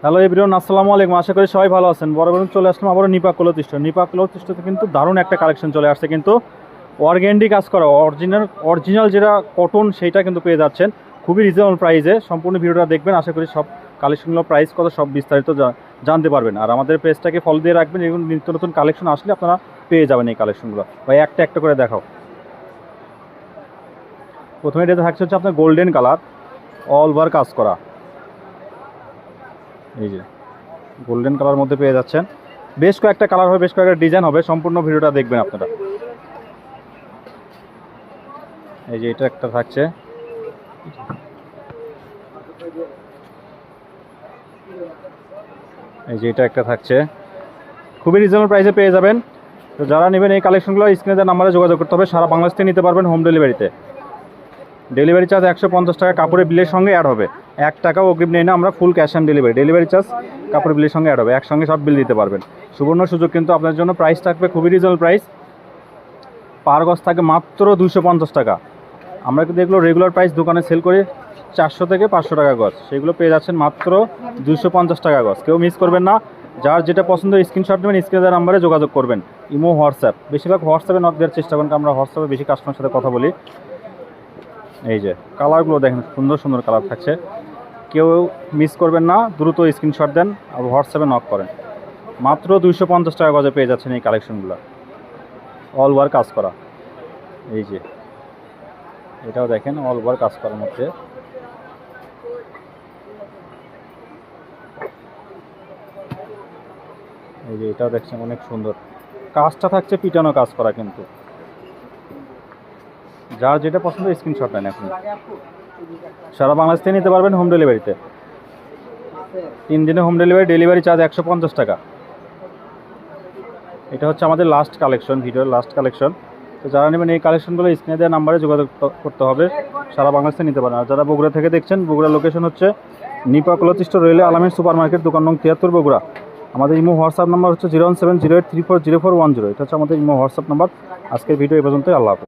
Hello everyone, আসসালামু আলাইকুম। আশা করি সবাই ভালো আছেন। বরাবর চলে আসলাম আবারও নিপা ক্লথ স্টোরে কিন্তু দারুণ একটা কালেকশন চলে আসছে। কিন্তু অর্গ্যান্ডি কাজ করা অরিজিনাল যেটা কটন সেইটা কিন্তু পেয়ে যাচ্ছেন খুবই রিজনেবল প্রাইসে। সম্পূর্ণ ভিডিওটা দেখবেন, আশা করি সব কালেকশনগুলো প্রাইস কত সব বিস্তারিত জানতে পারবেন। আর আমাদের পেজটাকে ফলো দিয়ে রাখবেন, এবং নিত্য নতুন কালেকশন আসলে আপনারা পেয়ে যাবেন এই কালেকশনগুলো। ভাই একটা একটা করে দেখাও। প্রথমে এটা থাকছে হচ্ছে আপনার গোল্ডেন কালার, অল ওভার কাজ করা। এই যে গোল্ডেন কালার মধ্যে পেয়ে যাচ্ছেন। বেশ কয়েকটা কালার হবে, বেশ কয়েকটা ডিজাইন হবে। সম্পূর্ণ ভিডিওটা দেখবেন আপনারা। এই যে এটা একটা থাকছে, এই যে এটা একটা থাকছে, খুবই রিজনেবল প্রাইসে পেয়ে যাবেন। তো যারা নেবেন এই কালেকশনগুলো স্ক্রিনে দেওয়া নাম্বারে যোগাযোগ করতে হবে। সারা বাংলাদেশ থেকে নিতে পারবেন হোম ডেলিভারিতে। ডেলিভারি চার্জ 150 টাকা কাপড়ের বিলের সঙ্গে অ্যাড হবে। 1 টাকাও অগ্রিম নেই না আমরা, full cash on delivery. Delivery charge কাপড়ের বিলের সঙ্গে অ্যাড হবে, একসঙ্গে সব বিল দিতে পারবেন। সুবর্ণ সুযোগ কিন্তু আপনার জন্য। প্রাইস থাকবে খুবই রিজনেবল প্রাইস। পার গজ থাকে মাত্র 250 টাকা। আমরা কিন্তু এগুলো রেগুলার প্রাইস দোকানে সেল করি 400 থেকে 500 টাকা গজ, সেগুলো পেয়ে যাচ্ছেন মাত্র 250 টাকা গজ। কেউ মিস করবেন না। যার যেটা পছন্দ স্ক্রিনশট নেবেন, স্ক্রিনে দেওয়া নাম্বারে যোগাযোগ করবেন। ইমো, হোয়াটসঅ্যাপ, বেশিরভাগ হোয়াটসঅ্যাপে নক দেওয়ার চেষ্টা করেন, আমরা হোয়াটসঅ্যাপে বেশি কাস্টমারের সাথে কথা বলি। এই যে কালারগুলো দেখেন, সুন্দর সুন্দর কালার থাকছে। কেউ মিস করবেন না, দ্রুত স্ক্রিনশট দেন আর হোয়াটসঅ্যাপে নক করেন। মাত্র 250 টাকা গজে পেয়ে যাচ্ছেন এই কালেকশনগুলো, অল ওভার কাজ করা। এই যে এটাও দেখেন, অল ওভার কাজ করার মধ্যে। এই যে এটাও দেখছেন অনেক সুন্দর কাজটা থাকছে, পিটানো কাজ করা। কিন্তু যার যেটা পছন্দ স্ক্রিনশট নেন এখন। সারা বাংলাদেশ থেকে নিতে পারবেন হোম ডেলিভারিতে। 3 দিনে হোম ডেলিভারি, ডেলিভারি চার্জ 150 টাকা। এটা হচ্ছে আমাদের লাস্ট কালেকশন, ভিডিওর লাস্ট কালেকশন। তো যারা নেবেন এই কালেকশনগুলো স্ক্রিনে দেওয়া নাম্বারে যোগাযোগ করতে হবে। সারা বাংলাদেশে নিতে পারেন। আর যারা বগুড়া থেকে দেখছেন, বগুড়া লোকেশন হচ্ছে নিপা ক্লথ স্টোর, রেলওয়ে আলামিন সুপার মার্কেট, দোকান নং 73, বগুড়া। আমাদের ইমো হোয়াটসঅ্যাপ নাম্বার হচ্ছে 01708340410। এটা হচ্ছে আমাদের ইমো হোয়াটসঅ্যাপ নাম্বার। আজকের ভিডিও এই পর্যন্তই। আল্লাহ হাফেজ।